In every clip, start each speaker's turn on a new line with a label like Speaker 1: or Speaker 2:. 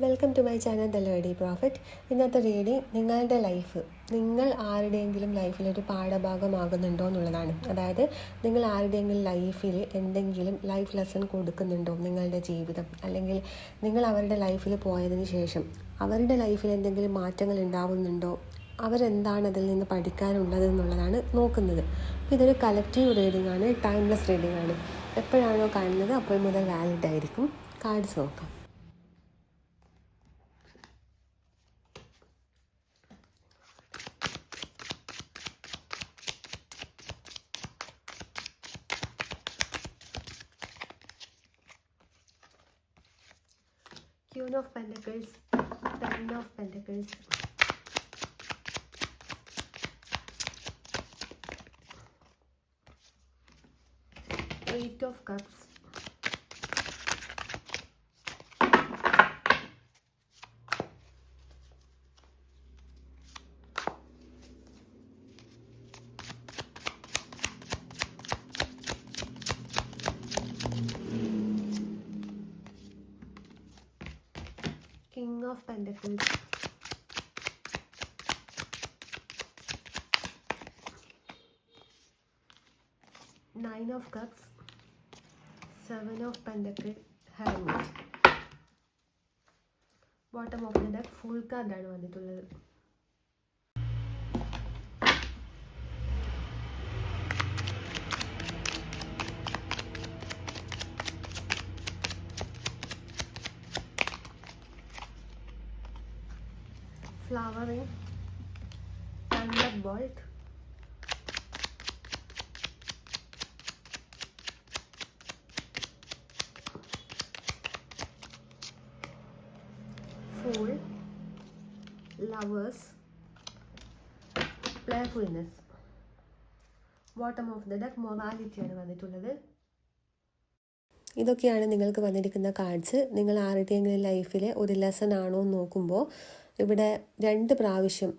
Speaker 1: Welcome to my channel the lady prophet. ഇന്നത്തെ reading നിങ്ങളുടെ life നിങ്ങൾ ആരുടെയെങ്കിലും ലൈഫിൽ ഒരു പാഠഭാഗമാകുന്നുണ്ടോ എന്നുള്ളതാണ്. അതായത് നിങ്ങൾ ആരുടെയെങ്കിലും ലൈഫിൽ എന്തെങ്കിലും ലൈഫ് ലെസൺ കൊടുക്കുന്നുണ്ടോ നിങ്ങളുടെ ജീവിതം, അല്ലെങ്കിൽ നിങ്ങൾ അവരുടെ ലൈഫിൽ പോയതിന് ശേഷം അവരുടെ ലൈഫിൽ എന്തെങ്കിലും മാറ്റങ്ങൾ ഉണ്ടാവുന്നുണ്ടോ, അവരെന്താണ് അതിൽ നിന്ന് പഠിക്കാനുള്ളത് എന്നുള്ളതാണ് നോക്കുന്നത്. ഇതൊരു കളക്റ്റീവ് റീഡിംഗ് ആണ്, ടൈംലെസ് റീഡിംഗ് ആണ്. എപ്പോഴാണോ കാണുന്നത് അപ്പോൾ മുതൽ വാലിഡ് ആയിരിക്കും. കാർഡ്സ് നോക്കാം. Queen of Pentacles, Ten of Pentacles, Eight of Cups, King of Pentacles, Nine of Cups, Seven of Pentacles, Hermit. Bottom of the deck full കാർഡാണ് വന്നിട്ടുള്ളത്. Flowering, Thunderbolt, Fool, Lovers, Playfulness. Bottom of the deck മൊറാലിറ്റിയാണ് വന്നിട്ടുള്ളത്. ഇതൊക്കെയാണ് നിങ്ങൾക്ക് വന്നിരിക്കുന്ന cards. നിങ്ങൾ ആരുടെയെങ്കിലും ലൈഫിലെ ഒരു ലെസൺ ആണോ എന്ന് നോക്കുമ്പോൾ ഇവിടെ 2 പ്രാവശ്യം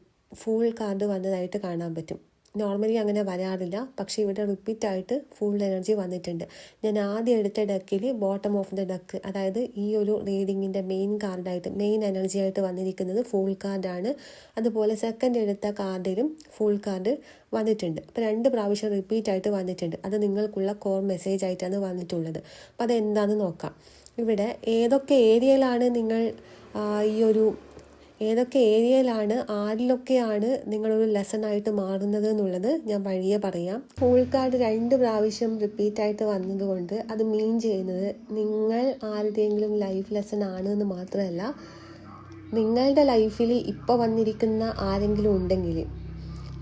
Speaker 1: ഫുൾ കാർഡ് വന്നതായിട്ട് കാണാൻ പറ്റും. നോർമലി അങ്ങനെ വരാറില്ല, പക്ഷേ ഇവിടെ റിപ്പീറ്റായിട്ട് ഫുൾ എനർജി വന്നിട്ടുണ്ട്. ഞാൻ ആദ്യം എടുത്ത ഡെക്കിൽ ബോട്ടം ഓഫ് ദ ഡെക്ക്, അതായത് ഈ ഒരു റീഡിങ്ങിൻ്റെ മെയിൻ കാർഡായിട്ട് മെയിൻ എനർജി ആയിട്ട് വന്നിരിക്കുന്നത് ഫുൾ കാർഡാണ്. അതുപോലെ സെക്കൻഡ് എടുത്ത കാർഡിലും ഫുൾ കാർഡ് വന്നിട്ടുണ്ട്. അപ്പോൾ 2 പ്രാവശ്യം റിപ്പീറ്റായിട്ട് വന്നിട്ടുണ്ട്. അത് നിങ്ങൾക്കുള്ള കോർ മെസ്സേജ് ആയിട്ടാണ് വന്നിട്ടുള്ളത്. അപ്പോൾ അതെന്താണെന്ന് നോക്കാം. ഇവിടെ ഏതൊക്കെ ഏരിയയിലാണ് നിങ്ങൾ ഏതൊക്കെ ഏരിയയിലാണ് ആരിലൊക്കെയാണ് നിങ്ങളൊരു ലെസണായിട്ട് മാറുന്നത് എന്നുള്ളത് ഞാൻ വഴിയെ പറയാം. ഫുൾ കാർഡ് 2 പ്രാവശ്യം റിപ്പീറ്റായിട്ട് വന്നതുകൊണ്ട് അത് മീൻ ചെയ്യുന്നത് നിങ്ങൾ ആരുടെയെങ്കിലും ലൈഫ് ലെസൺ ആണ് എന്ന് മാത്രമല്ല, നിങ്ങളുടെ ലൈഫിൽ ഇപ്പോൾ വന്നിരിക്കുന്ന ആരെങ്കിലും ഉണ്ടെങ്കിൽ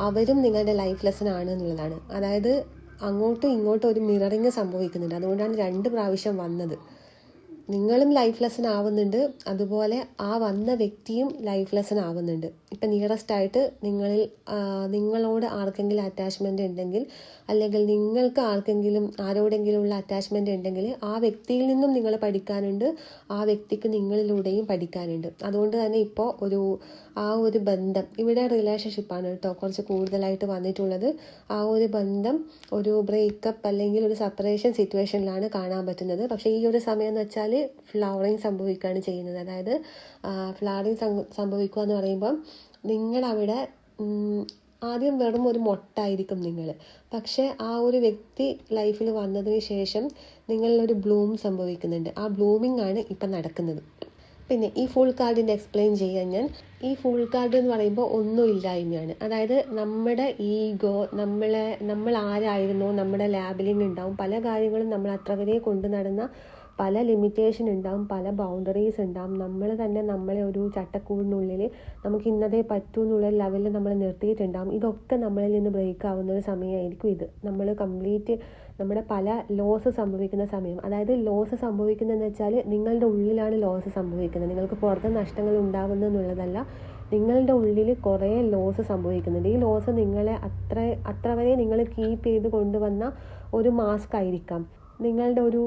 Speaker 1: അവരും നിങ്ങളുടെ ലൈഫ് ലെസൺ ആണ് എന്നുള്ളതാണ്. അതായത് അങ്ങോട്ടും ഇങ്ങോട്ടും ഒരു മിററിങ് സംഭവിക്കുന്നുണ്ട്. അതുകൊണ്ടാണ് 2 പ്രാവശ്യം വന്നത്. നിങ്ങളും ലൈഫ് ലെസൺ ആവുന്നുണ്ട്, അതുപോലെ ആ വന്ന വ്യക്തിയും ലൈഫ് ലെസൺ ആവുന്നുണ്ട്. ഇപ്പം നിയറസ്റ്റ് ആയിട്ട് നിങ്ങളോട് ആർക്കെങ്കിലും അറ്റാച്ച്മെൻ്റ് ഉണ്ടെങ്കിൽ, അല്ലെങ്കിൽ നിങ്ങൾക്ക് ആരോടെങ്കിലും ഉള്ള അറ്റാച്ച്മെൻ്റ് ഉണ്ടെങ്കിൽ ആ വ്യക്തിയിൽ നിന്നും നിങ്ങൾ പഠിക്കാനുണ്ട്, ആ വ്യക്തിക്ക് നിങ്ങളിലൂടെയും പഠിക്കാനുണ്ട്. അതുകൊണ്ട് തന്നെ ഇപ്പോൾ ആ ഒരു ബന്ധം ഇവിടെ റിലേഷൻഷിപ്പാണ് കേട്ടോ കുറച്ച് കൂടുതലായിട്ട് വന്നിട്ടുള്ളത്. ആ ഒരു ബന്ധം ഒരു ബ്രേക്കപ്പ് അല്ലെങ്കിൽ ഒരു സെപ്പറേഷൻ സിറ്റുവേഷനിലാണ് കാണാൻ പറ്റുന്നത്. പക്ഷേ ഈ ഒരു സമയം എന്ന് വെച്ചാൽ ഫ്ലവറിങ് സംഭവിക്കുകയാണ് ചെയ്യുന്നത്. അതായത് ഫ്ലവറിങ് സംഭവിക്കുക എന്ന് പറയുമ്പം നിങ്ങളവിടെ ആദ്യം വെറും ഒരു മൊട്ടായിരിക്കും നിങ്ങൾ, പക്ഷേ ആ ഒരു വ്യക്തി ലൈഫിൽ വന്നതിന് ശേഷം നിങ്ങളിലൊരു ബ്ലൂം സംഭവിക്കുന്നുണ്ട്. ആ ബ്ലൂമിംഗ് ആണ് ഇപ്പം നടക്കുന്നത്. പിന്നെ ഈ ഫുൾ കാർഡിൻ്റെ എക്സ്പ്ലെയിൻ ചെയ്യാൻ ഈ ഫുൾ കാർഡ് എന്ന് പറയുമ്പോൾ ഒന്നുമില്ലായ്മയാണ്. അതായത് നമ്മുടെ ഈഗോ, നമ്മൾ ആരായിരുന്നോ, നമ്മുടെ ലാബിലിംഗ് ഉണ്ടാവും, പല കാര്യങ്ങളും നമ്മൾ അത്ര വരെ കൊണ്ടു നടന്ന പല ലിമിറ്റേഷൻ ഉണ്ടാവും, പല ബൗണ്ടറീസ് ഉണ്ടാവും. നമ്മൾ തന്നെ നമ്മളെ ഒരു ചട്ടക്കൂടിനുള്ളിൽ നമുക്ക് ഇന്നതേ പറ്റൂ എന്നുള്ള ലെവലിൽ നമ്മൾ നിർത്തിയിട്ടുണ്ടാവും. ഇതൊക്കെ നമ്മളിൽ നിന്ന് ബ്രേക്ക് ആവുന്ന ഒരു സമയമായിരിക്കും ഇത്. നമ്മൾ കംപ്ലീറ്റ് നമ്മുടെ പല ലോസ് സംഭവിക്കുന്ന സമയം. അതായത് ലോസ് സംഭവിക്കുന്നതെന്ന് വെച്ചാൽ നിങ്ങളുടെ ഉള്ളിലാണ് ലോസ് സംഭവിക്കുന്നത്. നിങ്ങൾക്ക് പുറത്തെ നഷ്ടങ്ങൾ ഉണ്ടാകുന്നു എന്നുള്ളതല്ല, നിങ്ങളുടെ ഉള്ളിൽ കുറേ ലോസ് സംഭവിക്കുന്നുണ്ട്. ഈ ലോസ് നിങ്ങളെ അത്ര വരെ നിങ്ങൾ കീപ്പ് ചെയ്ത് കൊണ്ടുവന്ന ഒരു മാസ്ക് ആയിരിക്കാം. നിങ്ങളുടെ ഒരു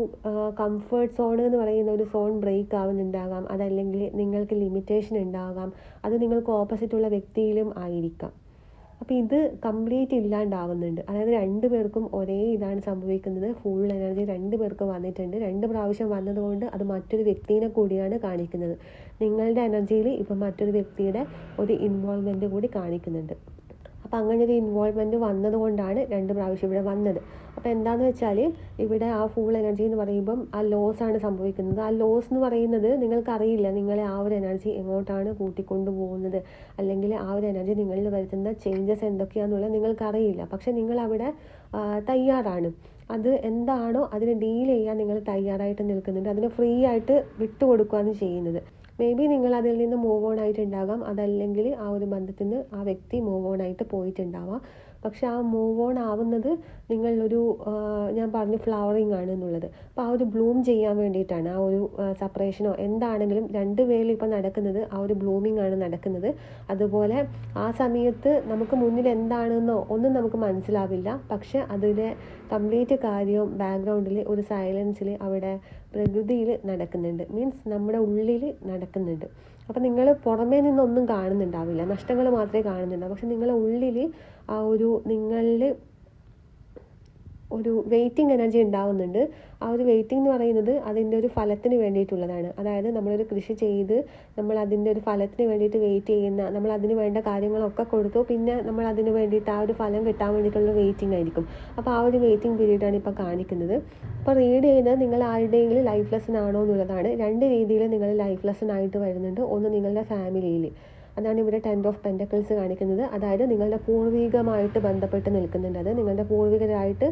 Speaker 1: കംഫേർട്ട് സോൺ എന്ന് പറയുന്ന ഒരു സോൺ ബ്രേക്ക് ആവുന്നുണ്ടാകാം, അതല്ലെങ്കിൽ നിങ്ങൾക്ക് ലിമിറ്റേഷൻ ഉണ്ടാകാം, അത് നിങ്ങൾക്ക് ഓപ്പോസിറ്റുള്ള വ്യക്തിയിലും ആയിരിക്കാം. അപ്പോൾ ഇത് കംപ്ലീറ്റ് ഇല്ലാണ്ടാവുന്നുണ്ട്. അതായത് 2 പേർക്കും ഒരേ ഇതാണ് സംഭവിക്കുന്നത്. ഫുൾ എനർജി 2 പേർക്കും വന്നിട്ടുണ്ട്. 2 പ്രാവശ്യം വന്നതുകൊണ്ട് അത് മറ്റൊരു വ്യക്തിയെ കൂടിയാണ് കാണിക്കുന്നത്. നിങ്ങളുടെ എനർജിയിൽ ഇപ്പം മറ്റൊരു വ്യക്തിയുടെ ഒരു ഇൻവോൾവ്മെൻറ്റ് കൂടി കാണിക്കുന്നുണ്ട്. അപ്പോൾ അങ്ങനെ ഒരു ഇൻവോൾവ്മെൻറ്റ് വന്നതുകൊണ്ടാണ് 2 പ്രാവശ്യം ഇവിടെ വന്നത്. അപ്പോൾ എന്താണെന്ന് വെച്ചാൽ ഇവിടെ ആ ഫുൾ എനർജി എന്ന് പറയുമ്പം ആ ലോസ് ആണ് സംഭവിക്കുന്നത്. ആ ലോസ് എന്ന് പറയുന്നത് നിങ്ങൾക്കറിയില്ല നിങ്ങളെ ആ ഒരു എനർജി എങ്ങോട്ടാണ് കൂട്ടിക്കൊണ്ടു പോകുന്നത്, അല്ലെങ്കിൽ ആ ഒരു എനർജി നിങ്ങളിൽ വരുത്തുന്ന ചേഞ്ചസ് എന്തൊക്കെയാണെന്നുള്ളത് നിങ്ങൾക്കറിയില്ല. പക്ഷെ നിങ്ങളവിടെ തയ്യാറാണ്. അത് എന്താണോ അതിനെ ഡീൽ ചെയ്യാൻ നിങ്ങൾ തയ്യാറായിട്ട് നിൽക്കുന്നുണ്ട്. അതിനെ ഫ്രീ ആയിട്ട് വിട്ടുകൊടുക്കുകയാണ് ചെയ്യുന്നത്. മേ ബി നിങ്ങൾ അതിൽ നിന്ന് മൂവ് ഓൺ ആയിട്ടുണ്ടാകാം, അതല്ലെങ്കിൽ ആ ഒരു ബന്ധത്തിൽ നിന്ന് ആ വ്യക്തി മൂവ് ഓൺ ആയിട്ട് പോയിട്ടുണ്ടാവാം. പക്ഷെ ആ മൂവ് ഓൺ ആവുന്നത് നിങ്ങളൊരു ഞാൻ പറഞ്ഞു ഫ്ലവറിങ് ആണ് എന്നുള്ളത്. അപ്പോൾ ആ ഒരു ബ്ലൂം ചെയ്യാൻ വേണ്ടിയിട്ടാണ്. ആ ഒരു സെപ്പറേഷനോ എന്താണെങ്കിലും 2 പേരിൽ ഇപ്പോൾ നടക്കുന്നത് ആ ഒരു ബ്ലൂമിങ് ആണ് നടക്കുന്നത്. അതുപോലെ ആ സമയത്ത് നമുക്ക് മുന്നിൽ എന്താണെന്നോ ഒന്നും നമുക്ക് മനസ്സിലാവില്ല. പക്ഷെ അതിലെ കംപ്ലീറ്റ് കാര്യവും ബാക്ക്ഗ്രൗണ്ടിൽ ഒരു സൈലൻസിൽ അവിടെ പ്രകൃതിയിൽ നടക്കുന്നുണ്ട്. മീൻസ് നമ്മുടെ ഉള്ളിൽ നടക്കുന്നുണ്ട്. അപ്പം നിങ്ങൾ പുറമേ നിന്നൊന്നും കാണുന്നുണ്ടാവില്ല, നഷ്ടങ്ങൾ മാത്രമേ കാണുന്നുണ്ടാവും. പക്ഷെ നിങ്ങളുടെ ഉള്ളിൽ ആ ഒരു നിങ്ങളിൽ ഒരു വെയിറ്റിംഗ് എനർജി ഉണ്ടാവുന്നുണ്ട്. ആ ഒരു വെയിറ്റിംഗ് എന്ന് പറയുന്നത് അതിൻ്റെ ഒരു ഫലത്തിന് വേണ്ടിയിട്ടുള്ളതാണ്. അതായത് നമ്മളൊരു കൃഷി ചെയ്ത് നമ്മൾ അതിൻ്റെ ഒരു ഫലത്തിന് വേണ്ടിയിട്ട് വെയിറ്റ് ചെയ്യുന്ന, നമ്മൾ അതിന് വേണ്ട കാര്യങ്ങളൊക്കെ കൊടുത്തു, പിന്നെ നമ്മൾ അതിന് വേണ്ടിയിട്ട് ആ ഒരു ഫലം കിട്ടാൻ വേണ്ടിയിട്ടുള്ള വെയിറ്റിംഗ് ആയിരിക്കും. അപ്പോൾ ആ ഒരു വെയിറ്റിംഗ് പീരീഡാണ് ഇപ്പോൾ കാണിക്കുന്നത്. അപ്പോൾ റീഡ് ചെയ്യുന്നത് നിങ്ങൾ ആരുടെയെങ്കിലും ലൈഫ് ലെസൺ ആണോ എന്നുള്ളതാണ്. 2 രീതിയിൽ നിങ്ങൾ ലൈഫ് ലെസൺ ആയിട്ട് വരുന്നുണ്ട്. ഒന്ന് നിങ്ങളുടെ ഫാമിലിയിൽ, അതാണ് ഇവിടെ 10 ഓഫ് പെൻറ്റക്കിൾസ് കാണിക്കുന്നത്. അതായത് നിങ്ങളുടെ പൂർവികമായിട്ട് ബന്ധപ്പെട്ട് നിൽക്കുന്നുണ്ട്. അത് നിങ്ങളുടെ പൂർവികരായിട്ട്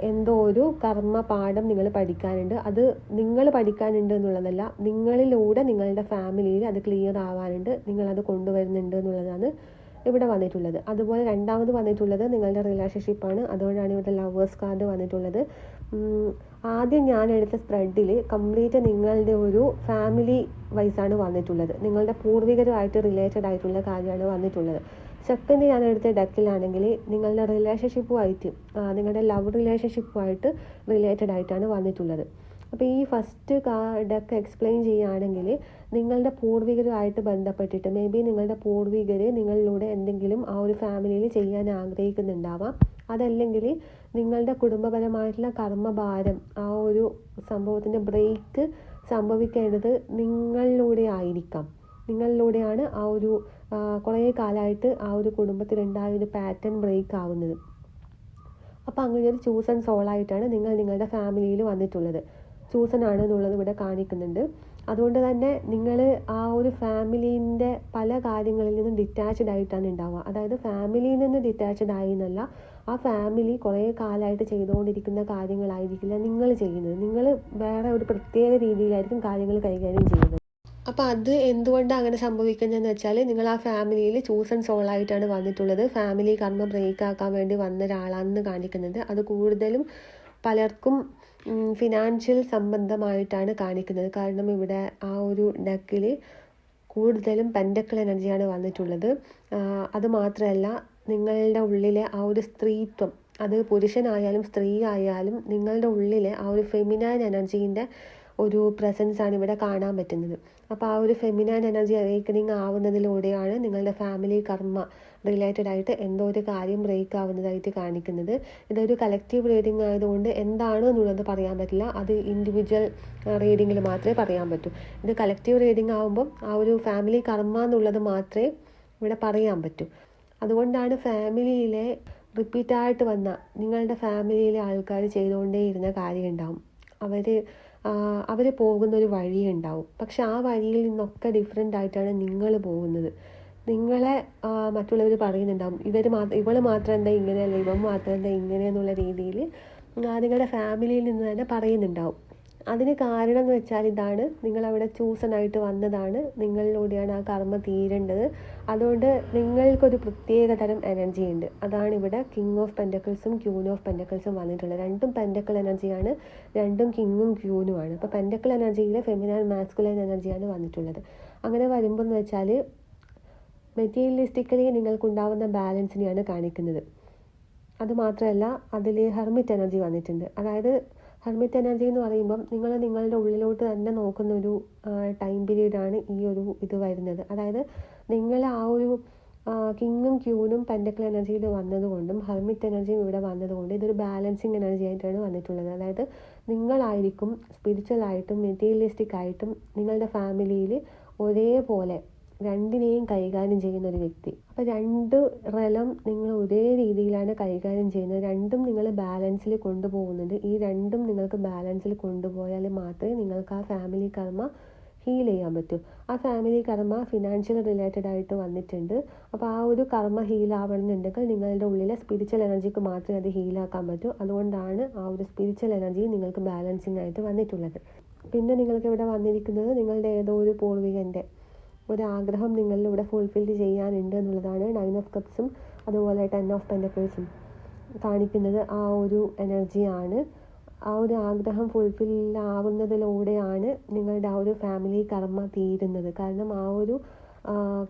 Speaker 1: എന്തോ ഒരു കർമ്മ പാഠം നിങ്ങൾ പഠിക്കാനുണ്ട്. അത് നിങ്ങൾ പഠിക്കാനുണ്ട് എന്നുള്ളതല്ല, നിങ്ങളിലൂടെ നിങ്ങളുടെ ഫാമിലിയിൽ അത് ക്ലിയർ ആവാനുണ്ട്, നിങ്ങളത് കൊണ്ടുവരുന്നുണ്ട് എന്നുള്ളതാണ് ഇവിടെ വന്നിട്ടുള്ളത്. അതുപോലെ രണ്ടാമത് വന്നിട്ടുള്ളത് നിങ്ങളുടെ റിലേഷൻഷിപ്പാണ്. അതുകൊണ്ടാണ് ഇവിടെ ലവേഴ്സ് കാർഡ് വന്നിട്ടുള്ളത്. ആദ്യം ഞാൻ എടുത്ത സ്പ്രെഡിൽ കംപ്ലീറ്റ് നിങ്ങളുടെ ഒരു ഫാമിലി വൈസാണ് വന്നിട്ടുള്ളത്. നിങ്ങളുടെ പൂർവികരുമായിട്ട് റിലേറ്റഡ് ആയിട്ടുള്ള കാര്യമാണ് വന്നിട്ടുള്ളത്. സെക്കൻഡ് ഞാൻ എടുത്ത ഡെക്കിലാണെങ്കിൽ നിങ്ങളുടെ റിലേഷൻഷിപ്പുമായിട്ട്, നിങ്ങളുടെ ലവ് റിലേഷൻഷിപ്പുമായിട്ട് റിലേറ്റഡ് ആയിട്ടാണ് വന്നിട്ടുള്ളത്. അപ്പോൾ ഈ ഫസ്റ്റ് ഡെക്ക് എക്സ്പ്ലെയിൻ ചെയ്യുകയാണെങ്കിൽ നിങ്ങളുടെ പൂർവികരുമായിട്ട് ബന്ധപ്പെട്ടിട്ട് മേ ബി നിങ്ങളുടെ പൂർവികർ നിങ്ങളിലൂടെ എന്തെങ്കിലും ആ ഒരു ഫാമിലിയിൽ ചെയ്യാൻ ആഗ്രഹിക്കുന്നുണ്ടാവാം. അതല്ലെങ്കിൽ നിങ്ങളുടെ കുടുംബപരമായിട്ടുള്ള കർമ്മഭാരം, ആ ഒരു സംഭവത്തിൻ്റെ ബ്രേക്ക് സംഭവിക്കേണ്ടത് നിങ്ങളിലൂടെ ആയിരിക്കാം. നിങ്ങളിലൂടെയാണ് ആ ഒരു കുറേ കാലമായിട്ട് ആ ഒരു കുടുംബത്തിലുണ്ടായ ഒരു പാറ്റേൺ ബ്രേക്ക് ആവുന്നത്. അപ്പോൾ അങ്ങനെ ഒരു ചൂസ് ആൻഡ് സോളായിട്ടാണ് നിങ്ങൾ നിങ്ങളുടെ ഫാമിലിയിൽ വന്നിട്ടുള്ളത്. ചൂസൺ ആണ് എന്നുള്ളത് ഇവിടെ കാണിക്കുന്നുണ്ട്. അതുകൊണ്ട് തന്നെ നിങ്ങൾ ആ ഒരു ഫാമിലീൻ്റെ പല കാര്യങ്ങളിൽ നിന്നും ഡിറ്റാച്ച്ഡ് ആയിട്ടാണ് ഉണ്ടാവുക. അതായത് ഫാമിലിയിൽ നിന്ന് ഡിറ്റാച്ച്ഡ് ആയി എന്നല്ല, ആ ഫാമിലി കുറേ കാലമായിട്ട് ചെയ്തുകൊണ്ടിരിക്കുന്ന കാര്യങ്ങളായിരിക്കില്ല നിങ്ങൾ ചെയ്യുന്നത്. നിങ്ങൾ വേറെ ഒരു പ്രത്യേക രീതിയിലായിരിക്കും കാര്യങ്ങൾ കൈകാര്യം ചെയ്യുന്നത്. അപ്പോൾ അത് എന്തുകൊണ്ടാണ് അങ്ങനെ സംഭവിക്കുന്നതെന്ന് വെച്ചാൽ നിങ്ങൾ ആ ഫാമിലിയിൽ ചൂസ് ആൻഡ് സോളായിട്ടാണ് വന്നിട്ടുള്ളത്. ഫാമിലി കർമ്മ ബ്രേക്ക് ആക്കാൻ വേണ്ടി വന്ന ഒരാളാണെന്ന് കാണിക്കുന്നുണ്ട്. അത് കൂടുതലും പലർക്കും ഫിനാൻഷ്യൽ സംബന്ധമായിട്ടാണ് കാണിക്കുന്നത്. കാരണം ഇവിടെ ആ ഒരു ഡെക്കിൽ കൂടുതലും പെൻറ്റക്കിൾ എനർജിയാണ് വന്നിട്ടുള്ളത്. അതുമാത്രമല്ല നിങ്ങളുടെ ഉള്ളിലെ ആ ഒരു സ്ത്രീത്വം, അത് പുരുഷനായാലും സ്ത്രീ ആയാലും നിങ്ങളുടെ ഉള്ളിലെ ആ ഒരു ഫെമിനൈൻ എനർജീൻ്റെ ഒരു പ്രസൻസാണ് ഇവിടെ കാണാൻ പറ്റുന്നത്. അപ്പോൾ ആ ഒരു ഫെമിനൈൻ എനർജി അവേക്കനിങ് ആവുന്നതിലൂടെയാണ് നിങ്ങളുടെ ഫാമിലി കർമ്മ റിലേറ്റഡ് ആയിട്ട് എന്തോ ഒരു കാര്യം ബ്രേക്ക് ആവുന്നതായിട്ട് കാണിക്കുന്നത്. ഇതൊരു കളക്റ്റീവ് റീഡിംഗ് ആയതുകൊണ്ട് എന്താണ് എന്നുള്ളത് പറയാൻ പറ്റില്ല. അത് ഇൻഡിവിജ്വൽ റീഡിങ്ങിൽ മാത്രമേ പറയാൻ പറ്റൂ. ഇത് കളക്റ്റീവ് റീഡിംഗ് ആകുമ്പം ആ ഒരു ഫാമിലി കർമ്മ എന്നുള്ളത് മാത്രമേ ഇവിടെ പറയാൻ പറ്റൂ. അതുകൊണ്ടാണ് ഫാമിലിയിലെ റിപ്പീറ്റായിട്ട് വന്ന നിങ്ങളുടെ ഫാമിലിയിലെ ആൾക്കാർ ചെയ്തുകൊണ്ടേയിരുന്ന കാര്യം ഉണ്ടാവും. അവർ പോകുന്നൊരു വഴിയുണ്ടാവും. പക്ഷെ ആ വഴിയിൽ നിന്നൊക്കെ ഡിഫറെൻ്റ് ആയിട്ടാണ് നിങ്ങൾ പോകുന്നത്. നിങ്ങളെ മറ്റുള്ളവർ പറയുന്നുണ്ടാവും, ഇവൾ മാത്രം എന്താ ഇങ്ങനെയല്ല, ഇവൻ മാത്രം എന്താ ഇങ്ങനെ എന്നുള്ള രീതിയിൽ നിങ്ങളുടെ ഫാമിലിയിൽ നിന്ന് തന്നെ പറയുന്നുണ്ടാവും. അതിന് കാരണം എന്ന് വെച്ചാൽ ഇതാണ്, നിങ്ങളവിടെ ചൂസനായിട്ട് വന്നതാണ്, നിങ്ങളിലൂടെയാണ് ആ കർമ്മ തീരേണ്ടത്. അതുകൊണ്ട് നിങ്ങൾക്കൊരു പ്രത്യേക തരം എനർജി ഉണ്ട്. അതാണ് ഇവിടെ കിങ് ഓഫ് പെൻറ്റക്കിൾസും ക്യൂൻ ഓഫ് പെൻറ്റക്കിൾസും വന്നിട്ടുള്ളത്. രണ്ടും പെൻറ്റക്കിൾ എനർജിയാണ്, രണ്ടും കിങ്ങും ക്യൂനുമാണ്. അപ്പോൾ പെൻറ്റക്കിൾ എനർജിയിൽ ഫെമിനൈൻ മാസ്കുലൈൻ എനർജിയാണ് വന്നിട്ടുള്ളത്. അങ്ങനെ വരുമ്പോൾ എന്ന് വെച്ചാൽ മെറ്റീരിയലിസ്റ്റിക്കലി നിങ്ങൾക്കുണ്ടാവുന്ന ബാലൻസിനെയാണ് കാണിക്കുന്നത്. അതുമാത്രമല്ല അതിൽ ഹെർമിറ്റ് എനർജി വന്നിട്ടുണ്ട്. അതായത് ഹെർമിറ്റ് എനർജി എന്ന് പറയുമ്പം നിങ്ങൾ നിങ്ങളുടെ ഉള്ളിലോട്ട് തന്നെ നോക്കുന്നൊരു ടൈം പീരീഡാണ് ഈ ഒരു ഇത് വരുന്നത്. അതായത് നിങ്ങൾ ആ ഒരു കിങ്ങും ക്യൂനും പെൻഡക്കിൾ എനർജിയിൽ വന്നതുകൊണ്ടും ഹെർമിറ്റ് എനർജിയും ഇവിടെ വന്നതുകൊണ്ട് ഇതൊരു ബാലൻസിങ് എനർജി ആയിട്ടാണ് വന്നിട്ടുള്ളത്. അതായത് നിങ്ങളായിരിക്കും സ്പിരിച്വലായിട്ടും മെറ്റീരിയലിസ്റ്റിക് ആയിട്ടും നിങ്ങളുടെ ഫാമിലിയിൽ ഒരേപോലെ രണ്ടിനെയും കൈകാര്യം ചെയ്യുന്ന ഒരു വ്യക്തി. അപ്പോൾ രണ്ട് റെലം നിങ്ങൾ ഒരേ രീതിയിലാണ് കൈകാര്യം ചെയ്യുന്നത്. രണ്ടും നിങ്ങൾ ബാലൻസിൽ കൊണ്ടുപോകുന്നുണ്ട്. ഈ രണ്ടും നിങ്ങൾക്ക് ബാലൻസിൽ കൊണ്ടുപോയാൽ മാത്രമേ നിങ്ങൾക്ക് ആ ഫാമിലി കർമ്മ ഹീൽ ചെയ്യാൻ പറ്റും. ആ ഫാമിലി കർമ്മ ഫിനാൻഷ്യൽ റിലേറ്റഡ് ആയിട്ട് വന്നിട്ടുണ്ട്. അപ്പോൾ ആ ഒരു കർമ്മ ഹീലാവണമെന്നുണ്ടെങ്കിൽ നിങ്ങളുടെ ഉള്ളിലെ സ്പിരിച്വൽ എനർജിക്ക് മാത്രമേ അത് ഹീലാക്കാൻ പറ്റൂ. അതുകൊണ്ടാണ് ആ ഒരു സ്പിരിച്വൽ എനർജി നിങ്ങൾക്ക് ബാലൻസിങ് ആയിട്ട് വന്നിട്ടുള്ളത്. പിന്നെ നിങ്ങൾക്ക് ഇവിടെ വന്നിരിക്കുന്നത് നിങ്ങളുടെ ഏതോ ഒരു പൂർവികൻ്റെ ഒരാഗ്രഹം നിങ്ങളിലൂടെ ഫുൾഫിൽ ചെയ്യാനുണ്ട് എന്നുള്ളതാണ്. 9 ഓഫ് കപ്സും അതുപോലെ 10 ഓഫ് പെൻഡക്കിൾസും കാണിക്കുന്നത് ആ ഒരു എനർജിയാണ്. ആ ഒരു ആഗ്രഹം ഫുൾഫിൽ ആവുന്നതിലൂടെയാണ് നിങ്ങളുടെ ആ ഒരു ഫാമിലി കർമ്മ തീരുന്നത്. കാരണം ആ ഒരു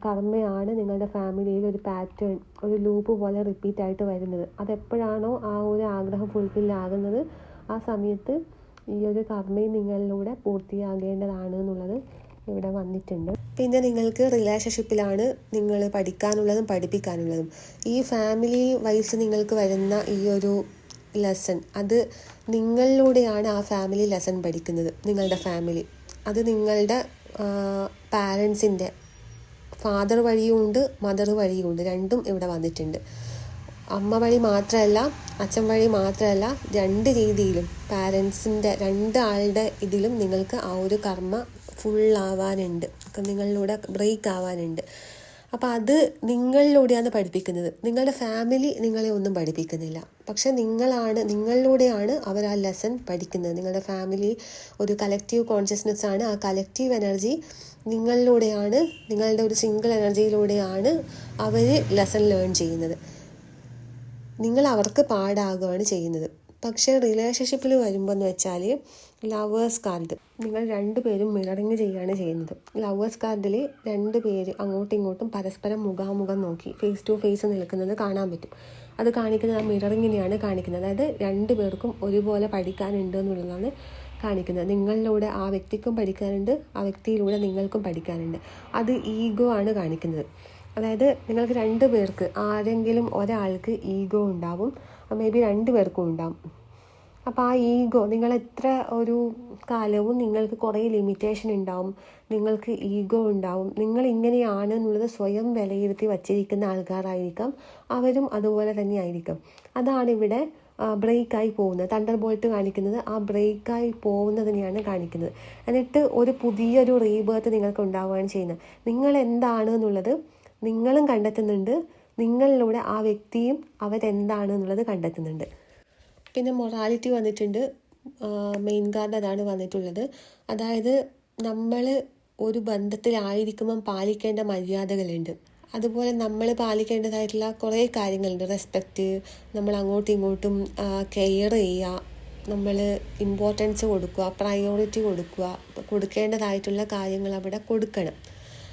Speaker 1: കർമ്മയാണ് നിങ്ങളുടെ ഫാമിലിയിൽ ഒരു പാറ്റേൺ, ഒരു ലൂപ്പ് പോലെ റിപ്പീറ്റ് ആയിട്ട് വരുന്നത്. അതെപ്പോഴാണോ ആ ഒരു ആഗ്രഹം ഫുൾഫിൽ ആകുന്നത് ആ സമയത്ത് ഈ ഒരു കർമ്മയും നിങ്ങളിലൂടെ പൂർത്തിയാകേണ്ടതാണ് എന്നുള്ളത് ഇവിടെ വന്നിട്ടുണ്ട്. പിന്നെ നിങ്ങൾക്ക് റിലേഷൻഷിപ്പിലാണ് നിങ്ങൾ പഠിക്കാനുള്ളതും പഠിപ്പിക്കാനുള്ളതും. ഈ ഫാമിലി വൈസ് നിങ്ങൾക്ക് വരുന്ന ഈ ഒരു ലെസൺ അത് നിങ്ങളിലൂടെയാണ് ആ ഫാമിലി ലെസൺ പഠിക്കുന്നത്. നിങ്ങളുടെ ഫാമിലി അത് നിങ്ങളുടെ പാരൻസിൻ്റെ ഫാദർ വഴിയുമുണ്ട് മദർ വഴിയുമുണ്ട്. രണ്ടും ഇവിടെ വന്നിട്ടുണ്ട്. അമ്മ വഴി മാത്രമല്ല അച്ഛൻ വഴി മാത്രമല്ല, രണ്ട് രീതിയിലും പാരൻസിൻ്റെ രണ്ടാളുടെ ഇതിലും നിങ്ങൾക്ക് ആ ഒരു കർമ്മ ഫുള്ളാവാനുണ്ട്, നിങ്ങളിലൂടെ ബ്രേക്ക് ആവാനുണ്ട്. അപ്പോൾ അത് നിങ്ങളിലൂടെയാണ് പഠിപ്പിക്കുന്നത്. നിങ്ങളുടെ ഫാമിലി നിങ്ങളെ ഒന്നും പഠിപ്പിക്കുന്നില്ല. പക്ഷെ നിങ്ങളിലൂടെയാണ് അവർ ആ ലെസൺ പഠിക്കുന്നത്. നിങ്ങളുടെ ഫാമിലി ഒരു കളക്റ്റീവ് കോൺഷ്യസ്നെസ് ആണ്. ആ കളക്റ്റീവ് എനർജി നിങ്ങളിലൂടെയാണ്, നിങ്ങളുടെ ഒരു സിംഗിൾ എനർജിയിലൂടെയാണ് അവർ ലെസൺ ലേൺ ചെയ്യുന്നത്. നിങ്ങൾ അവർക്ക് പാടാകുകയാണ് ചെയ്യുന്നത്. പക്ഷേ റിലേഷൻഷിപ്പിൽ വരുമ്പോൾ എന്ന് വെച്ചാൽ ലവേഴ്സ് കാർഡ് നിങ്ങൾ രണ്ടുപേരും മിററിങ് ചെയ്യുകയാണ് ചെയ്യുന്നത്. ലവേഴ്സ് കാർഡിൽ രണ്ടുപേര് അങ്ങോട്ടും ഇങ്ങോട്ടും പരസ്പരം മുഖാമുഖം നോക്കി ഫേസ് ടു ഫേസ് നിൽക്കുന്നത് കാണാൻ പറ്റും. അത് കാണിക്കുന്നത് ആ മിററിങ്ങിനെയാണ് കാണിക്കുന്നത്. അതായത് രണ്ടു പേർക്കും ഒരുപോലെ പഠിക്കാനുണ്ട് എന്നുള്ളതാണ് കാണിക്കുന്നത്. നിങ്ങളിലൂടെ ആ വ്യക്തിക്കും പഠിക്കാനുണ്ട്, ആ വ്യക്തിയിലൂടെ നിങ്ങൾക്കും പഠിക്കാനുണ്ട്. അത് ഈഗോ ആണ് കാണിക്കുന്നത്. അതായത് നിങ്ങൾക്ക് രണ്ടു പേർക്ക് ആരെങ്കിലും ഒരാൾക്ക് ഈഗോ ഉണ്ടാവും, മേ ബി രണ്ടു പേർക്കും ഉണ്ടാവും. അപ്പോൾ ആ ഈഗോ നിങ്ങൾ എത്ര ഒരു കാലവും നിങ്ങൾക്ക് കുറേ ലിമിറ്റേഷൻ ഉണ്ടാവും, നിങ്ങൾക്ക് ഈഗോ ഉണ്ടാവും. നിങ്ങൾ ഇങ്ങനെയാണ് എന്നുള്ളത് സ്വയം വിലയിരുത്തി വച്ചിരിക്കുന്ന ആൾക്കാരായിരിക്കാം. അവരും അതുപോലെ തന്നെ ആയിരിക്കും. അതാണ് ഇവിടെ ബ്രേക്കായി പോകുന്നത്. തണ്ടർ ബോൾട്ട് കാണിക്കുന്നത് ആ ബ്രേക്കായി പോകുന്നതിനെയാണ് കാണിക്കുന്നത്. എന്നിട്ട് ഒരു പുതിയൊരു റീബേർത്ത് നിങ്ങൾക്ക് ഉണ്ടാവുകയാണ് ചെയ്യുന്നത്. നിങ്ങൾ എന്താണ് എന്നുള്ളത് നിങ്ങളും കണ്ടെത്തുന്നുണ്ട്, നിങ്ങളിലൂടെ ആ വ്യക്തിയും അവരെന്താണ് എന്നുള്ളത് കണ്ടെത്തുന്നുണ്ട്. പിന്നെ മൊറാലിറ്റി വന്നിട്ടുണ്ട്. മെയിൻ കാർഡ് അതാണ് വന്നിട്ടുള്ളത്. അതായത് നമ്മൾ ഒരു ബന്ധത്തിലായിരിക്കുമ്പം പാലിക്കേണ്ട മര്യാദകളുണ്ട്. അതുപോലെ നമ്മൾ പാലിക്കേണ്ടതായിട്ടുള്ള കുറേ കാര്യങ്ങളുണ്ട്. റെസ്പെക്റ്റ്, നമ്മൾ അങ്ങോട്ടും ഇങ്ങോട്ടും കെയർ ചെയ്യുക, നമ്മൾ ഇമ്പോർട്ടൻസ് കൊടുക്കുക, പ്രയോറിറ്റി കൊടുക്കേണ്ടതായിട്ടുള്ള കാര്യങ്ങൾ അവിടെ കൊടുക്കണം.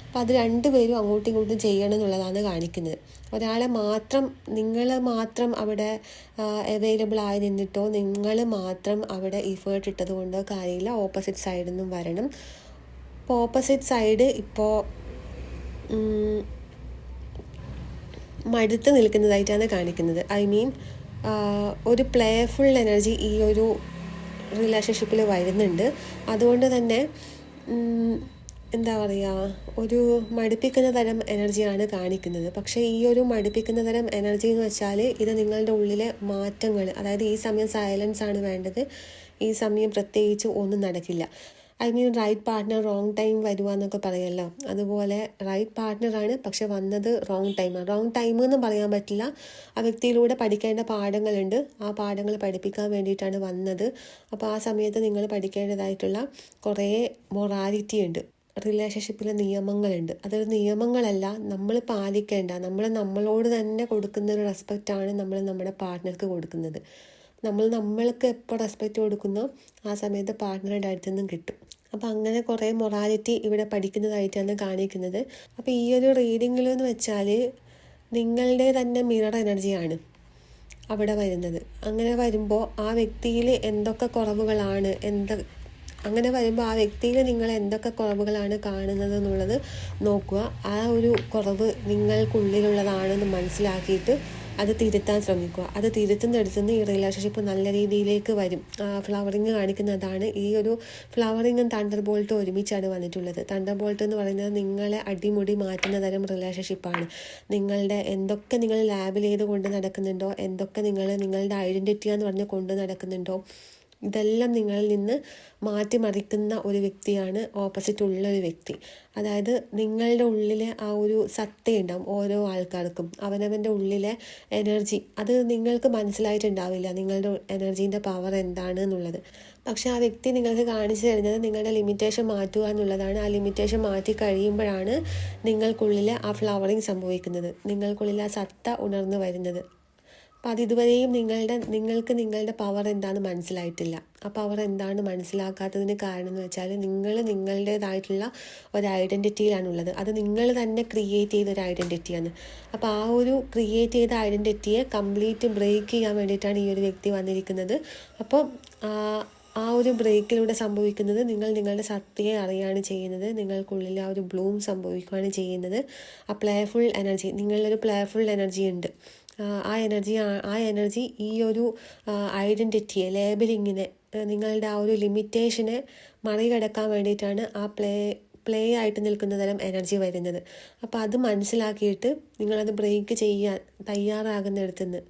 Speaker 1: അപ്പോൾ അത് രണ്ടുപേരും അങ്ങോട്ടും ഇങ്ങോട്ടും ചെയ്യണം എന്നുള്ളതാണ് കാണിക്കുന്നത്. ഒരാളെ മാത്രം നിങ്ങൾ മാത്രം അവിടെ അവൈലബിൾ ആയി നിന്നിട്ടോ നിങ്ങൾ മാത്രം അവിടെ ഇഫേർട്ട് ഇട്ടത് കൊണ്ടോ കാര്യമില്ല. ഓപ്പോസിറ്റ് സൈഡിൽ നിന്നും വരണം. ഇപ്പോൾ ഓപ്പോസിറ്റ് സൈഡ് ഇപ്പോൾ മടുത്ത് നിൽക്കുന്നതായിട്ടാണ് കാണിക്കുന്നത്. ഐ മീൻ ഒരു പ്ലേഫുൾ എനർജി ഈ ഒരു റിലേഷൻഷിപ്പിൽ വരുന്നുണ്ട്. അതുകൊണ്ട് തന്നെ എന്താ പറയുക, ഒരു മടുപ്പിക്കുന്ന തരം എനർജിയാണ് കാണിക്കുന്നത്. പക്ഷേ ഈ ഒരു മടുപ്പിക്കുന്ന തരം എനർജി എന്ന് വെച്ചാൽ ഇത് നിങ്ങളുടെ ഉള്ളിലെ മാറ്റങ്ങൾ, അതായത് ഈ സമയം സൈലൻസ് ആണ് വേണ്ടത്. ഈ സമയം പ്രത്യേകിച്ച് ഒന്നും നടക്കില്ല. I mean right partner wrong time വരുക എന്നൊക്കെ പറയുമല്ലോ, അതുപോലെ റൈറ്റ് പാർട്ട്ണറാണ് പക്ഷെ വന്നത് റോങ് ടൈമാണ്. റോങ് ടൈം എന്ന് പറയാൻ പറ്റില്ല. ആ വ്യക്തിയിലൂടെ പഠിക്കേണ്ട പാഠങ്ങളുണ്ട്, ആ പാഠങ്ങൾ പഠിപ്പിക്കാൻ വേണ്ടിയിട്ടാണ് വന്നത്. അപ്പോൾ ആ സമയത്ത് നിങ്ങൾ പഠിക്കേണ്ടതായിട്ടുള്ള കുറേ മൊറാലിറ്റി ഉണ്ട്, റിലേഷൻഷിപ്പിലെ നിയമങ്ങളുണ്ട്. അതൊരു നിയമങ്ങളല്ല, നമ്മൾ പാലിക്കേണ്ട, നമ്മളോട് തന്നെ കൊടുക്കുന്നൊരു റെസ്പെക്റ്റാണ് നമ്മൾ നമ്മുടെ പാർട്ട്ണർക്ക് കൊടുക്കുന്നത്. നമ്മൾക്ക് എപ്പോൾ റെസ്പെക്റ്റ് കൊടുക്കുന്നോ ആ സമയത്ത് പാർട്ട്ണറുടെ അടുത്ത് നിന്നും കിട്ടും. അപ്പം അങ്ങനെ കുറേ മൊറാലിറ്റി ഇവിടെ പഠിക്കുന്നതായിട്ടാണ് കാണിക്കുന്നത്. അപ്പോൾ ഈ ഒരു റീഡിങ്ങിൽ എന്ന് വെച്ചാൽ നിങ്ങളുടെ തന്നെ മിറർ എനർജിയാണ് അവിടെ വരുന്നത്. അങ്ങനെ വരുമ്പോൾ ആ വ്യക്തിയിൽ എന്തൊക്കെ കുറവുകളാണ്, അങ്ങനെ വരുമ്പോൾ ആ വ്യക്തിയിൽ നിങ്ങൾ എന്തൊക്കെ കുറവുകളാണ് കാണുന്നത് എന്നുള്ളത് നോക്കുക. ആ ഒരു കുറവ് നിങ്ങൾക്കുള്ളിലുള്ളതാണെന്ന് മനസ്സിലാക്കിയിട്ട് അത് തിരുത്താൻ ശ്രമിക്കുക. അത് തിരുത്തുന്നിടത്തുനിന്ന് ഈ റിലേഷൻഷിപ്പ് നല്ല രീതിയിലേക്ക് വരും. ഫ്ലവറിങ് കാണിക്കുന്നതാണ്. ഈ ഒരു ഫ്ലവറിങ്ങും തണ്ടർ ബോൾട്ടും ഒരുമിച്ചാണ് വന്നിട്ടുള്ളത്. തണ്ടർ ബോൾട്ട് എന്ന് പറയുന്നത് നിങ്ങളെ അടിമുടി മാറ്റുന്ന തരം റിലേഷൻഷിപ്പാണ്. നിങ്ങളുടെ എന്തൊക്കെ നിങ്ങൾ ലാബിൽ ചെയ്ത് കൊണ്ട് നടക്കുന്നുണ്ടോ, എന്തൊക്കെ നിങ്ങളുടെ ഐഡൻറ്റിറ്റിയാന്ന് പറഞ്ഞ് കൊണ്ട് നടക്കുന്നുണ്ടോ, ഇതെല്ലാം നിങ്ങളിൽ നിന്ന് മാറ്റിമറിക്കുന്ന ഒരു വ്യക്തിയാണ് ഓപ്പോസിറ്റ് ഉള്ളൊരു വ്യക്തി. അതായത് നിങ്ങളുടെ ഉള്ളിലെ ആ ഒരു സത്തയുണ്ടാവും ഓരോ ആൾക്കാർക്കും. അവനവൻ്റെ ഉള്ളിലെ എനർജി അത് നിങ്ങൾക്ക് മനസ്സിലായിട്ടുണ്ടാവില്ല, നിങ്ങളുടെ എനർജീൻ്റെ പവർ എന്താണ് എന്നുള്ളത്. പക്ഷെ ആ വ്യക്തി നിങ്ങൾക്ക് കാണിച്ചു തരുന്നത് നിങ്ങളുടെ ലിമിറ്റേഷൻ മാറ്റുക എന്നുള്ളതാണ്. ആ ലിമിറ്റേഷൻ മാറ്റി കഴിയുമ്പോഴാണ് നിങ്ങൾക്കുള്ളിലെ ആ ഫ്ലവറിങ് സംഭവിക്കുന്നത്, നിങ്ങൾക്കുള്ളിലെ ആ സത്ത ഉണർന്നു വരുന്നത്. അപ്പോൾ അതിതുവരെയും നിങ്ങൾക്ക് നിങ്ങളുടെ പവർ എന്താണെന്ന് മനസ്സിലായിട്ടില്ല. ആ പവർ എന്താണെന്ന് മനസ്സിലാക്കാത്തതിന് കാരണം എന്ന് വെച്ചാൽ നിങ്ങൾ നിങ്ങളുടേതായിട്ടുള്ള ഒരു ഐഡൻറ്റിറ്റിയിലാണുള്ളത്. അത് നിങ്ങൾ തന്നെ ക്രിയേറ്റ് ചെയ്ത ഒരു ഐഡൻറ്റിറ്റിയാണ്. അപ്പോൾ ആ ഒരു ക്രിയേറ്റ് ചെയ്ത ഐഡൻറ്റിറ്റിയെ കംപ്ലീറ്റ് ബ്രേക്ക് ചെയ്യാൻ വേണ്ടിയിട്ടാണ് ഈ ഒരു വ്യക്തി വന്നിരിക്കുന്നത്. അപ്പോൾ ആ ഒരു ബ്രേക്കിലൂടെ സംഭവിക്കുന്നത് നിങ്ങളുടെ സത്യയെ അറിയാണ് ചെയ്യുന്നത്. നിങ്ങൾക്കുള്ളിൽ ആ ഒരു ബ്ലൂം സംഭവിക്കുകയാണ് ചെയ്യുന്നത്. ആ പ്ലേഫുൾ എനർജി, നിങ്ങളൊരു പ്ലേഫുൾ എനർജി ഉണ്ട്. ആ എനർജി ഈ ഒരു ഐഡൻറ്റിറ്റിയെ, ലേബലിങ്ങിനെ, നിങ്ങളുടെ ആ ഒരു ലിമിറ്റേഷനെ മറികടക്കാൻ വേണ്ടിയിട്ടാണ് ആ പ്ലേ ആയിട്ട് നിൽക്കുന്ന തരം എനർജി വരുന്നത്. അപ്പോൾ അത് മനസ്സിലാക്കിയിട്ട് നിങ്ങളത് ബ്രേക്ക് ചെയ്യാൻ തയ്യാറാകുന്നിടത്തുനിന്ന്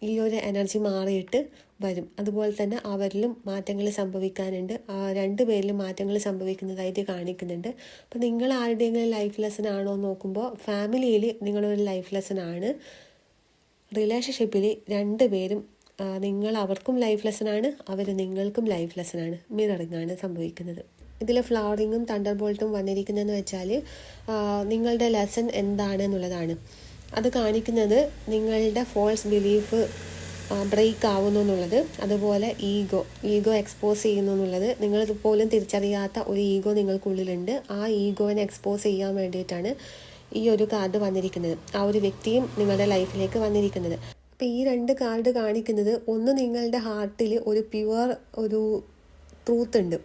Speaker 1: ഈ ഒരു എനർജി മാറിയിട്ട് വരും. അതുപോലെ തന്നെ അവരിലും മാറ്റങ്ങൾ സംഭവിക്കാനുണ്ട്. രണ്ടുപേരിലും മാറ്റങ്ങൾ സംഭവിക്കുന്നതായിട്ട് കാണിക്കുന്നുണ്ട്. അപ്പോൾ നിങ്ങൾ ആരുടെയെങ്കിലും ലൈഫ് ലെസൺ ആണോ നോക്കുമ്പോൾ ഫാമിലിയിൽ നിങ്ങളൊരു ലൈഫ് ലെസൺ ആണ്. റിലേഷൻഷിപ്പിൽ രണ്ടുപേരും നിങ്ങൾ അവർക്കും ലൈഫ് ലെസനാണ്, അവർ നിങ്ങൾക്കും ലൈഫ് ലെസനാണ്. മിററിങ്ങാണ് സംഭവിക്കുന്നത്. ഇതിൽ ഫ്ലവറിങ്ങും തണ്ടർ ബോൾട്ടും വന്നിരിക്കുന്നതെന്ന് വെച്ചാൽ നിങ്ങളുടെ ലെസൺ എന്താണ് എന്നുള്ളതാണ്. അത് കാണിക്കുന്നത് നിങ്ങളുടെ ഫോൾസ് ബിലീഫ് ബ്രേക്ക് ആവുന്നു എന്നുള്ളത്, അതുപോലെ ഈഗോ എക്സ്പോസ് ചെയ്യുന്നു എന്നുള്ളത്. നിങ്ങൾ പോലും തിരിച്ചറിയാത്ത ഒരു ഈഗോ നിങ്ങൾക്കുള്ളിലുണ്ട്. ആ ഈഗോനെ എക്സ്പോസ് ചെയ്യാൻ വേണ്ടിയിട്ടാണ് ഈ ഒരു കാർഡ് വന്നിരിക്കുന്നത്, ആ ഒരു വ്യക്തിയും നിങ്ങളുടെ ലൈഫിലേക്ക് വന്നിരിക്കുന്നത്. അപ്പോൾ ഈ രണ്ട് കാർഡ് കാണിക്കുന്നത്, ഒന്ന് നിങ്ങളുടെ ഹാർട്ടിൽ ഒരു പ്യുവർ ഒരു ട്രൂത്ത് ഉണ്ട്.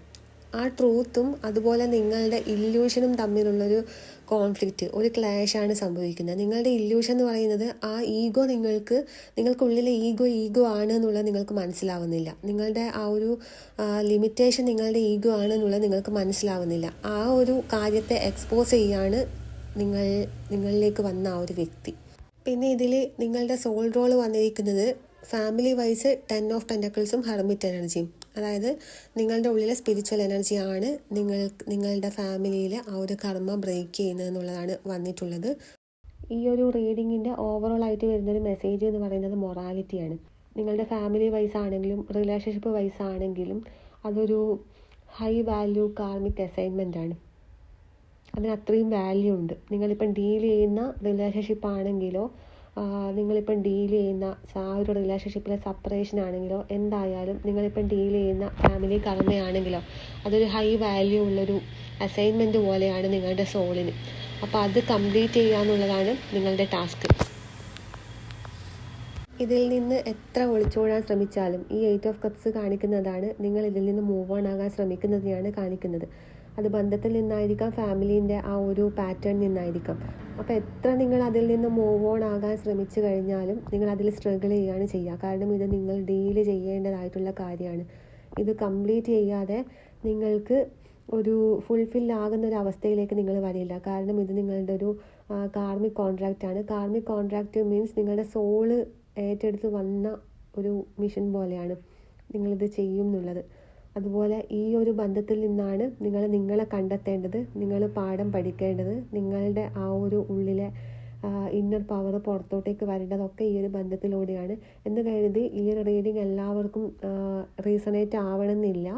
Speaker 1: ആ ട്രൂത്തും അതുപോലെ നിങ്ങളുടെ ഇല്യൂഷനും തമ്മിലുള്ളൊരു കോൺഫ്ലിക്റ്റ്, ഒരു ക്ലാഷാണ് സംഭവിക്കുന്നത്. നിങ്ങളുടെ ഇല്യൂഷൻ എന്ന് പറയുന്നത് ആ ഈഗോ നിങ്ങൾക്കുള്ളിലെ ഈഗോ ആണ് എന്നുള്ളത് നിങ്ങൾക്ക് മനസ്സിലാവുന്നില്ല. നിങ്ങളുടെ ആ ഒരു ലിമിറ്റേഷൻ നിങ്ങളുടെ ഈഗോ ആണ് എന്നുള്ളത് നിങ്ങൾക്ക് മനസ്സിലാവുന്നില്ല. ആ ഒരു കാര്യത്തെ എക്സ്പോസ് ചെയ്യാണ് നിങ്ങളിലേക്ക് വന്ന ആ ഒരു വ്യക്തി. പിന്നെ ഇതിൽ നിങ്ങളുടെ സോൾ റോൾ വന്നിരിക്കുന്നത് ഫാമിലി വൈസ് 10 ഓഫ് പെൻറ്റക്കിൾസും ഹെർമിറ്റ് എനർജിയും. അതായത് നിങ്ങളുടെ ഉള്ളിലെ സ്പിരിച്വൽ എനർജിയാണ് നിങ്ങളുടെ ഫാമിലിയിലെ ആ ഒരു കർമ്മ ബ്രേക്ക് ചെയ്യുന്നത് എന്നുള്ളതാണ് വന്നിട്ടുള്ളത്. ഈ ഒരു റീഡിങ്ങിൻ്റെ ഓവറോൾ ആയിട്ട് വരുന്നൊരു മെസ്സേജ് എന്ന് പറയുന്നത് മൊറാലിറ്റിയാണ്. നിങ്ങളുടെ ഫാമിലി വൈസ് ആണെങ്കിലും റിലേഷൻഷിപ്പ് വൈസ് ആണെങ്കിലും അതൊരു ഹൈ വാല്യൂ കാർമിക് അസൈൻമെൻ്റ് ആണ്. അതിന് അത്രയും വാല്യൂ ഉണ്ട്. നിങ്ങളിപ്പം ഡീൽ ചെയ്യുന്ന റിലേഷൻഷിപ്പ് ആണെങ്കിലോ, നിങ്ങളിപ്പം ഡീൽ ചെയ്യുന്ന ആ ഒരു റിലേഷൻഷിപ്പിലെ സെപ്പറേഷൻ ആണെങ്കിലോ, എന്തായാലും നിങ്ങളിപ്പം ഡീൽ ചെയ്യുന്ന ഫാമിലി കർമ്മയാണെങ്കിലോ, അതൊരു ഹൈ വാല്യൂ ഉള്ളൊരു അസൈൻമെൻറ്റ് പോലെയാണ് നിങ്ങളുടെ സോളിന്. അപ്പോൾ അത് കംപ്ലീറ്റ് ചെയ്യുക എന്നുള്ളതാണ് നിങ്ങളുടെ ടാസ്ക്. ഇതിൽ നിന്ന് എത്ര ഒളിച്ചോടാൻ ശ്രമിച്ചാലും ഈ 8 ഓഫ് കപ്സ് കാണിക്കുന്നതാണ് നിങ്ങൾ ഇതിൽ നിന്ന് മൂവ് ഓൺ ആകാൻ ശ്രമിക്കുന്നതിനെയാണ് കാണിക്കുന്നത്. അത് ബന്ധത്തിൽ നിന്നായിരിക്കാം, ഫാമിലീൻ്റെ ആ ഒരു പാറ്റേൺ നിന്നായിരിക്കാം. അപ്പോൾ എത്ര നിങ്ങൾ അതിൽ നിന്ന് മൂവ് ഓൺ ആകാൻ ശ്രമിച്ചു കഴിഞ്ഞാലും നിങ്ങൾ അതിൽ സ്ട്രഗിൾ ചെയ്യുകയാണ് ചെയ്യുക. കാരണം ഇത് നിങ്ങൾ ഡീൽ ചെയ്യേണ്ടതായിട്ടുള്ള കാര്യമാണ്. ഇത് കംപ്ലീറ്റ് ചെയ്യാതെ നിങ്ങൾക്ക് ഒരു ഫുൾഫിൽ ആകുന്ന ഒരു അവസ്ഥയിലേക്ക് നിങ്ങൾ വരില്ല. കാരണം ഇത് നിങ്ങളുടെ ഒരു കാർമിക് കോൺട്രാക്റ്റ് ആണ്. കാർമിക് കോൺട്രാക്റ്റ് മീൻസ് നിങ്ങളുടെ സോള് ഏറ്റെടുത്ത് വന്ന ഒരു മിഷൻ പോലെയാണ് നിങ്ങളിത് ചെയ്യും എന്നുള്ളത്. അതുപോലെ ഈ ഒരു ബന്ധത്തിൽ നിന്നാണ് നിങ്ങളെ കണ്ടെത്തേണ്ടത്, നിങ്ങൾ പാഠം പഠിക്കേണ്ടത്. നിങ്ങളുടെ ആ ഒരു ഉള്ളിലെ ഇന്നർ പവർ പുറത്തോട്ടേക്ക് വരേണ്ടതൊക്കെ ഈ ഒരു ബന്ധത്തിലൂടെയാണ് എന്ന് കരുതി ഈ ഒരു റീഡിങ് എല്ലാവർക്കും റീസണേറ്റ് ആവണമെന്നില്ല.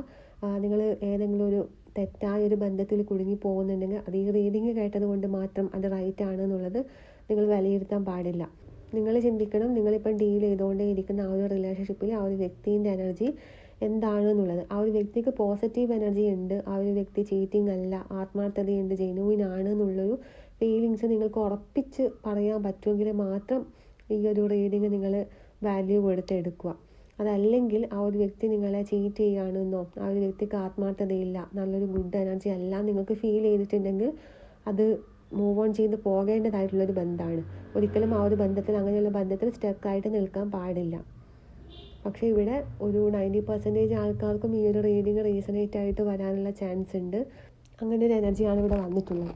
Speaker 1: നിങ്ങൾ ഏതെങ്കിലും ഒരു തെറ്റായ ഒരു ബന്ധത്തിൽ കുടുങ്ങി പോകുന്നുണ്ടെങ്കിൽ അത് ഈ റീഡിങ് കേട്ടത് കൊണ്ട് മാത്രം അത് റൈറ്റ് ആണ് എന്നുള്ളത് നിങ്ങൾ വിലയിരുത്താൻ പാടില്ല. നിങ്ങൾ ചിന്തിക്കണം, നിങ്ങളിപ്പം ഡീൽ ചെയ്തുകൊണ്ടേ ഇരിക്കുന്ന ആ ഒരു റിലേഷൻഷിപ്പിൽ ആ ഒരു വ്യക്തിൻ്റെ എനർജി എന്താണെന്നുള്ളത്. ആ ഒരു വ്യക്തിക്ക് പോസിറ്റീവ് എനർജി ഉണ്ട്, ആ ഒരു വ്യക്തി ചീറ്റിംഗ് അല്ല, ആത്മാർത്ഥതയുണ്ട്, ജെനുവിൻ ആണ് എന്നുള്ളൊരു ഫീലിങ്സ് നിങ്ങൾക്ക് ഉറപ്പിച്ച് പറയാൻ പറ്റുമെങ്കിൽ മാത്രം ഈ ഒരു റീഡിങ് നിങ്ങൾ വാല്യൂ കൊടുത്ത് എടുക്കുക. അതല്ലെങ്കിൽ ആ ഒരു വ്യക്തി നിങ്ങളെ ചീറ്റ് ചെയ്യുകയാണെന്നോ ആ ഒരു വ്യക്തിക്ക് ആത്മാർത്ഥതയില്ല, നല്ലൊരു ഗുഡ് എനർജി അല്ല നിങ്ങൾക്ക് ഫീൽ ചെയ്തിട്ടുണ്ടെങ്കിൽ അത് മൂവ് ഓൺ ചെയ്ത് പോകേണ്ടതായിട്ടുള്ളൊരു ബന്ധമാണ്. ഒരിക്കലും ആ ഒരു ബന്ധത്തിൽ, അങ്ങനെയുള്ള ബന്ധത്തിൽ സ്റ്റക്കായിട്ട് നിൽക്കാൻ പാടില്ല. പക്ഷേ ഇവിടെ ഒരു 90% ആൾക്കാർക്കും ഈ ഒരു റീഡിങ് റീസണേറ്റ് ആയിട്ട് വരാനുള്ള ചാൻസ് ഉണ്ട്. അങ്ങനെ ഒരു എനർജിയാണ് ഇവിടെ വന്നിട്ടുള്ളത്.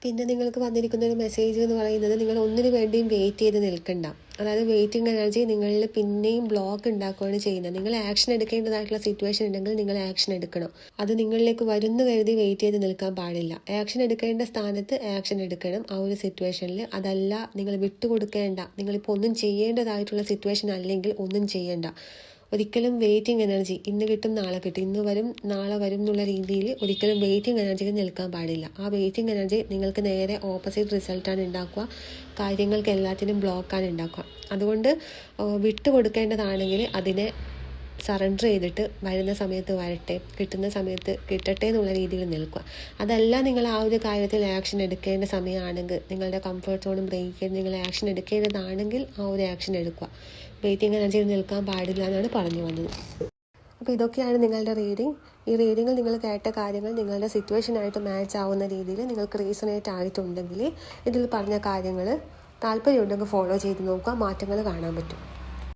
Speaker 1: പിന്നെ നിങ്ങൾക്ക് വന്നിരിക്കുന്ന ഒരു മെസ്സേജ് എന്ന് പറയുന്നത്, നിങ്ങൾ ഒന്നിനു വേണ്ടിയും വെയിറ്റ് ചെയ്ത് നിൽക്കണ്ട. അതായത് വെയിറ്റിംഗ് എനർജി നിങ്ങളിൽ പിന്നെയും ബ്ലോക്ക് ഉണ്ടാക്കുകയാണ് ചെയ്യുന്നത്. നിങ്ങൾ ആക്ഷൻ എടുക്കേണ്ടതായിട്ടുള്ള സിറ്റുവേഷൻ ഉണ്ടെങ്കിൽ നിങ്ങൾ ആക്ഷൻ എടുക്കണം. അത് നിങ്ങളിലേക്ക് വരുന്നു കരുതി വെയിറ്റ് ചെയ്ത് നിൽക്കാൻ പാടില്ല. ആക്ഷൻ എടുക്കേണ്ട സ്ഥാനത്ത് ആക്ഷൻ എടുക്കണം ആ ഒരു സിറ്റുവേഷനിൽ. അതല്ല നിങ്ങൾ വിട്ടുകൊടുക്കേണ്ട, നിങ്ങളിപ്പോൾ ഒന്നും ചെയ്യേണ്ടതായിട്ടുള്ള സിറ്റുവേഷൻ അല്ലെങ്കിൽ ഒന്നും ചെയ്യേണ്ട. ഒരിക്കലും വെയിറ്റിംഗ് എനർജി ഇന്ന് കിട്ടും നാളെ കിട്ടും, ഇന്ന് വരും നാളെ വരും എന്നുള്ള രീതിയിൽ ഒരിക്കലും വെയിറ്റിംഗ് എനർജിക്ക് നിൽക്കാൻ പാടില്ല. ആ വെയിറ്റിംഗ് എനർജി നിങ്ങൾക്ക് നേരെ ഓപ്പോസിറ്റ് റിസൾട്ടാണ് ഉണ്ടാക്കുക. കാര്യങ്ങൾക്ക് എല്ലാത്തിനും ബ്ലോക്കാണ് ഉണ്ടാക്കുക. അതുകൊണ്ട് വിട്ടുകൊടുക്കേണ്ടതാണെങ്കിൽ അതിനെ സറണ്ടർ ചെയ്തിട്ട് വരുന്ന സമയത്ത് വരട്ടെ, കിട്ടുന്ന സമയത്ത് കിട്ടട്ടെ എന്നുള്ള രീതിയിൽ നിൽക്കുക. അതല്ല നിങ്ങൾ ആ ഒരു കാര്യത്തിൽ ആക്ഷൻ എടുക്കേണ്ട സമയമാണെങ്കിൽ, നിങ്ങളുടെ കംഫർട്ട് സോണും ബ്രേക്ക് ചെയ്ത് നിങ്ങൾ ആക്ഷൻ എടുക്കേണ്ടതാണെങ്കിൽ ആ ഒരു ആക്ഷൻ എടുക്കുക. വെയിറ്റിംഗ് എനർജിയിൽ നിൽക്കാൻ പാടില്ല എന്നാണ് പറഞ്ഞു വന്നത്. അപ്പോൾ ഇതൊക്കെയാണ് നിങ്ങളുടെ റീഡിങ്. ഈ റീഡിങ്ങിൽ നിങ്ങൾ കേട്ട കാര്യങ്ങൾ നിങ്ങളുടെ സിറ്റുവേഷനായിട്ട് മാച്ച് ആവുന്ന രീതിയിൽ നിങ്ങൾക്ക് റീസണേറ്റ് ആയിട്ടുണ്ടെങ്കിൽ ഇതിൽ പറഞ്ഞ കാര്യങ്ങൾ താല്പര്യമുണ്ടെങ്കിൽ ഫോളോ ചെയ്ത് നോക്കുക, മാറ്റങ്ങൾ കാണാൻ പറ്റും.